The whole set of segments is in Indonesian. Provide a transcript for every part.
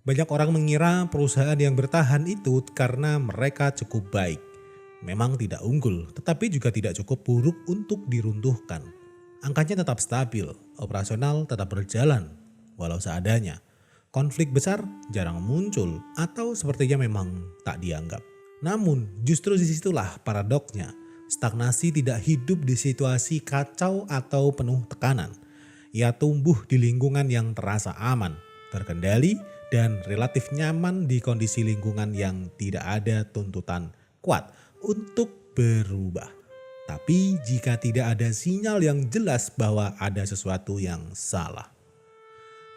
Banyak orang mengira perusahaan yang bertahan itu karena mereka cukup baik. Memang tidak unggul, tetapi juga tidak cukup buruk untuk diruntuhkan. Angkanya tetap stabil, operasional tetap berjalan, walau seadanya. Konflik besar jarang muncul atau sepertinya memang tak dianggap. Namun justru disitulah paradoksnya. Stagnasi tidak hidup di situasi kacau atau penuh tekanan. Ia tumbuh di lingkungan yang terasa aman, terkendali, dan relatif nyaman di kondisi lingkungan yang tidak ada tuntutan kuat untuk berubah. Tapi jika tidak ada sinyal yang jelas bahwa ada sesuatu yang salah.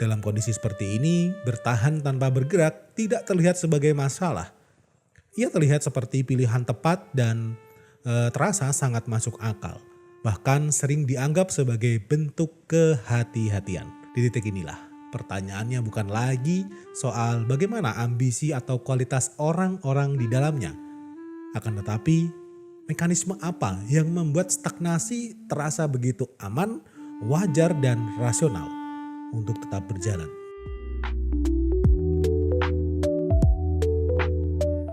Dalam kondisi seperti ini, bertahan tanpa bergerak tidak terlihat sebagai masalah. Ia terlihat seperti pilihan tepat dan terasa sangat masuk akal. Bahkan sering dianggap sebagai bentuk kehati-hatian. Di titik inilah pertanyaannya bukan lagi soal bagaimana ambisi atau kualitas orang-orang di dalamnya. Akan tetapi mekanisme apa yang membuat stagnasi terasa begitu aman, wajar dan rasional untuk tetap berjalan.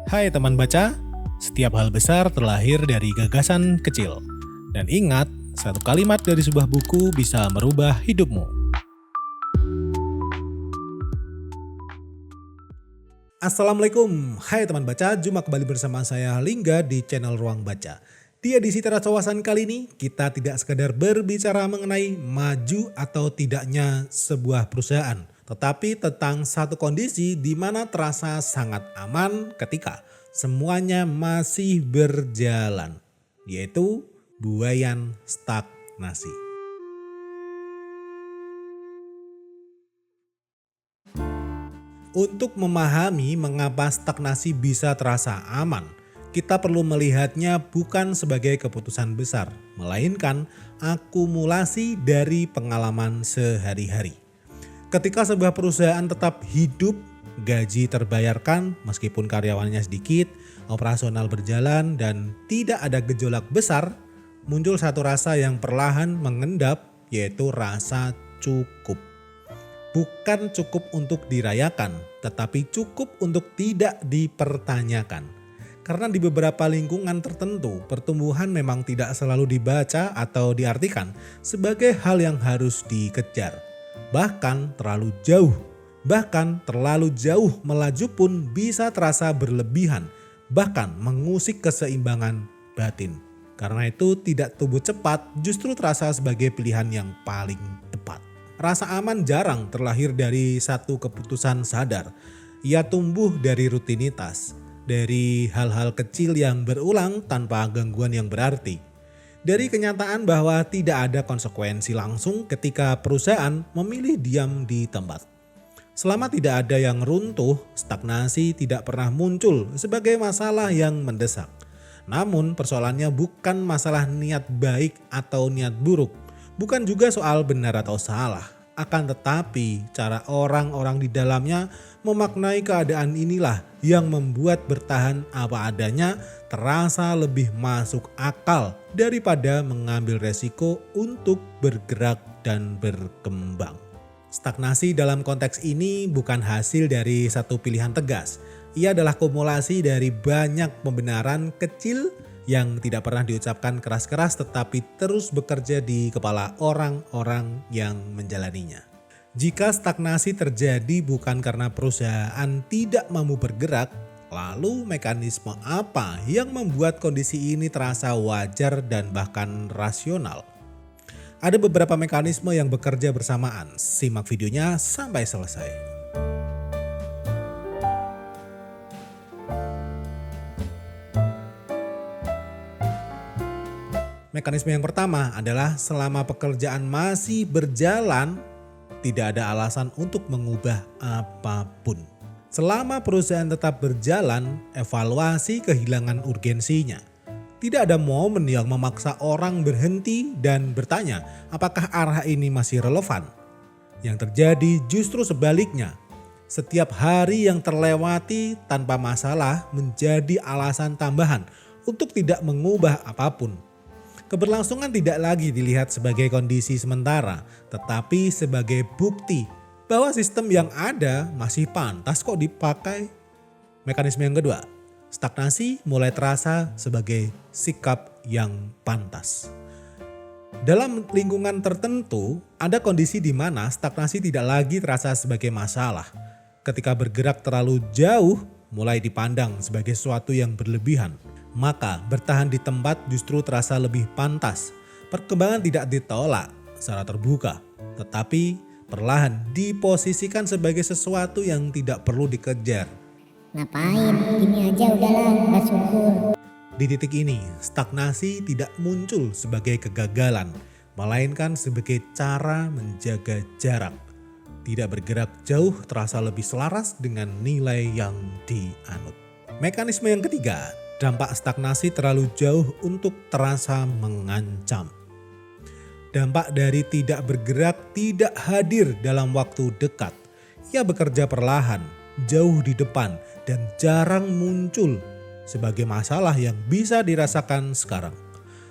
Hai teman baca, setiap hal besar terlahir dari gagasan kecil. Dan ingat, satu kalimat dari sebuah buku bisa merubah hidupmu. Assalamualaikum, hai teman baca, jumpa kembali bersama saya Lingga di channel Ruang Baca. Di edisi Teras Wawasan kali ini, kita tidak sekedar berbicara mengenai maju atau tidaknya sebuah perusahaan, tetapi tentang satu kondisi di mana terasa sangat aman ketika semuanya masih berjalan, yaitu buaian stagnasi. Untuk memahami mengapa stagnasi bisa terasa aman, kita perlu melihatnya bukan sebagai keputusan besar, melainkan akumulasi dari pengalaman sehari-hari. Ketika sebuah perusahaan tetap hidup, gaji terbayarkan meskipun karyawannya sedikit, operasional berjalan dan tidak ada gejolak besar, muncul satu rasa yang perlahan mengendap, yaitu rasa cukup. Bukan cukup untuk dirayakan, tetapi cukup untuk tidak dipertanyakan. Karena di beberapa lingkungan tertentu, pertumbuhan memang tidak selalu dibaca atau diartikan sebagai hal yang harus dikejar. Bahkan terlalu jauh melaju pun bisa terasa berlebihan, bahkan mengusik keseimbangan batin. Karena itu tidak tumbuh cepat justru terasa sebagai pilihan yang paling tepat. Rasa aman jarang terlahir dari satu keputusan sadar. Ia tumbuh dari rutinitas, dari hal-hal kecil yang berulang tanpa gangguan yang berarti. Dari kenyataan bahwa tidak ada konsekuensi langsung ketika perusahaan memilih diam di tempat. Selama tidak ada yang runtuh, stagnasi tidak pernah muncul sebagai masalah yang mendesak. Namun persoalannya bukan masalah niat baik atau niat buruk. Bukan juga soal benar atau salah, akan tetapi cara orang-orang di dalamnya memaknai keadaan inilah yang membuat bertahan apa adanya terasa lebih masuk akal daripada mengambil resiko untuk bergerak dan berkembang. Stagnasi dalam konteks ini bukan hasil dari satu pilihan tegas. Ia adalah kumulasi dari banyak pembenaran kecil yang tidak pernah diucapkan keras-keras tetapi terus bekerja di kepala orang-orang yang menjalaninya. Jika stagnasi terjadi bukan karena perusahaan tidak mampu bergerak, lalu mekanisme apa yang membuat kondisi ini terasa wajar dan bahkan rasional? Ada beberapa mekanisme yang bekerja bersamaan. Simak videonya sampai selesai. Mekanisme yang pertama adalah selama pekerjaan masih berjalan, tidak ada alasan untuk mengubah apapun. Selama perusahaan tetap berjalan, evaluasi kehilangan urgensinya. Tidak ada momen yang memaksa orang berhenti dan bertanya apakah arah ini masih relevan. Yang terjadi justru sebaliknya. Setiap hari yang terlewati tanpa masalah menjadi alasan tambahan untuk tidak mengubah apapun. Keberlangsungan tidak lagi dilihat sebagai kondisi sementara, tetapi sebagai bukti bahwa sistem yang ada masih pantas kok dipakai. Mekanisme yang kedua, stagnasi mulai terasa sebagai sikap yang pantas. Dalam lingkungan tertentu, ada kondisi di mana stagnasi tidak lagi terasa sebagai masalah. Ketika bergerak terlalu jauh, mulai dipandang sebagai sesuatu yang berlebihan. Maka bertahan di tempat justru terasa lebih pantas. Perkembangan tidak ditolak secara terbuka, tetapi perlahan diposisikan sebagai sesuatu yang tidak perlu dikejar. Ngapain? Gini aja udahlah, bersyukur. Di titik ini, stagnasi tidak muncul sebagai kegagalan, melainkan sebagai cara menjaga jarak. Tidak bergerak jauh terasa lebih selaras dengan nilai yang dianut. Mekanisme yang ketiga, dampak stagnasi terlalu jauh untuk terasa mengancam. Dampak dari tidak bergerak tidak hadir dalam waktu dekat. Ia bekerja perlahan, jauh di depan, dan jarang muncul sebagai masalah yang bisa dirasakan sekarang.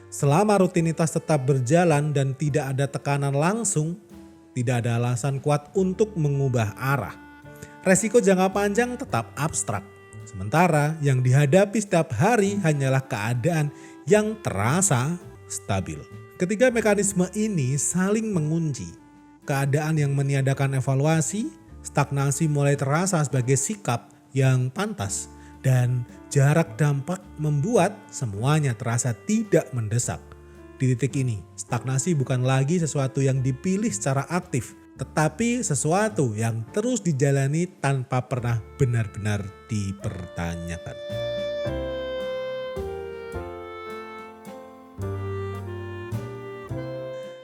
Selama rutinitas tetap berjalan dan tidak ada tekanan langsung, tidak ada alasan kuat untuk mengubah arah. Resiko jangka panjang tetap abstrak. Sementara yang dihadapi setiap hari hanyalah keadaan yang terasa stabil. Ketiga mekanisme ini saling mengunci. Keadaan yang meniadakan evaluasi, stagnasi mulai terasa sebagai sikap yang pantas, dan jarak dampak membuat semuanya terasa tidak mendesak. Di titik ini, stagnasi bukan lagi sesuatu yang dipilih secara aktif, tetapi sesuatu yang terus dijalani tanpa pernah benar-benar dipertanyakan.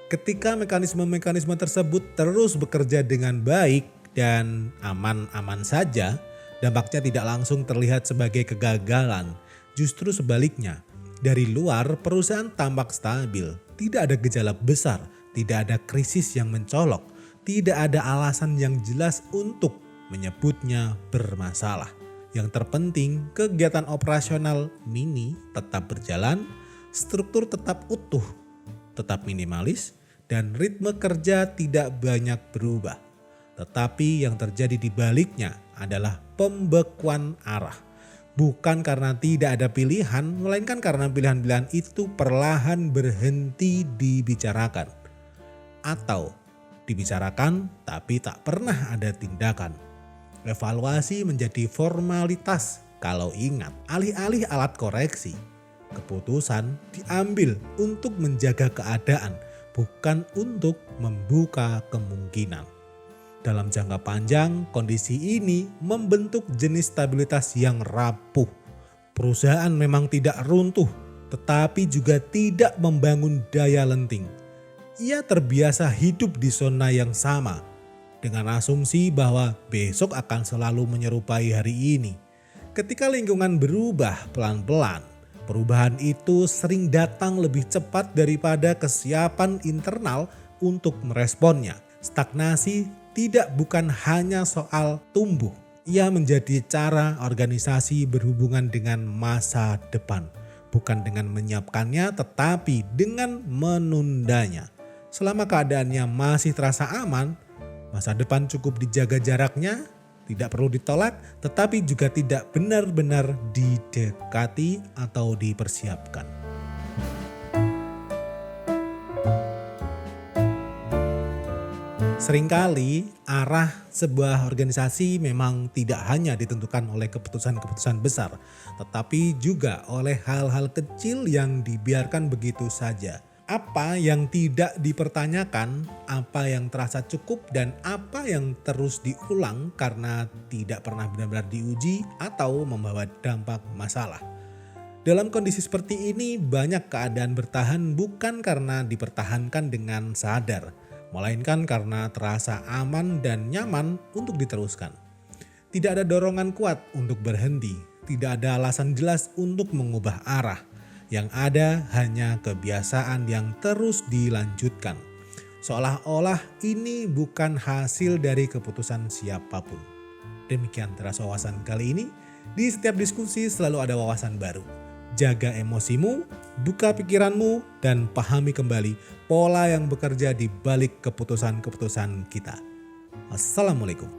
Ketika mekanisme-mekanisme tersebut terus bekerja dengan baik dan aman-aman saja, dampaknya tidak langsung terlihat sebagai kegagalan. Justru sebaliknya, dari luar perusahaan tampak stabil, tidak ada gejala besar, tidak ada krisis yang mencolok, tidak ada alasan yang jelas untuk menyebutnya bermasalah. Yang terpenting, kegiatan operasional mini tetap berjalan, struktur tetap utuh, tetap minimalis, dan ritme kerja tidak banyak berubah. Tetapi yang terjadi di baliknya adalah pembekuan arah. Bukan karena tidak ada pilihan, melainkan karena pilihan-pilihan itu perlahan berhenti dibicarakan. Atau dibicarakan tapi tak pernah ada tindakan. Evaluasi menjadi formalitas kalau ingat, alih-alih alat koreksi. Keputusan diambil untuk menjaga keadaan, bukan untuk membuka kemungkinan. Dalam jangka panjang, kondisi ini membentuk jenis stabilitas yang rapuh. Perusahaan memang tidak runtuh, tetapi juga tidak membangun daya lenting. Ia terbiasa hidup di zona yang sama, dengan asumsi bahwa besok akan selalu menyerupai hari ini. Ketika lingkungan berubah pelan-pelan, perubahan itu sering datang lebih cepat daripada kesiapan internal untuk meresponnya. Stagnasi bukan hanya soal tumbuh. Ia menjadi cara organisasi berhubungan dengan masa depan. Bukan dengan menyiapkannya, tetapi dengan menundanya. Selama keadaannya masih terasa aman, masa depan cukup dijaga jaraknya, tidak perlu ditolak, tetapi juga tidak benar-benar didekati atau dipersiapkan. Seringkali arah sebuah organisasi memang tidak hanya ditentukan oleh keputusan-keputusan besar, tetapi juga oleh hal-hal kecil yang dibiarkan begitu saja. Apa yang tidak dipertanyakan, apa yang terasa cukup, dan apa yang terus diulang karena tidak pernah benar-benar diuji atau membawa dampak masalah. Dalam kondisi seperti ini, banyak keadaan bertahan bukan karena dipertahankan dengan sadar, melainkan karena terasa aman dan nyaman untuk diteruskan. Tidak ada dorongan kuat untuk berhenti, tidak ada alasan jelas untuk mengubah arah. Yang ada hanya kebiasaan yang terus dilanjutkan. Seolah-olah ini bukan hasil dari keputusan siapapun. Demikian Teras Wawasan kali ini. Di setiap diskusi selalu ada wawasan baru. Jaga emosimu, buka pikiranmu, dan pahami kembali pola yang bekerja di balik keputusan-keputusan kita. Assalamualaikum.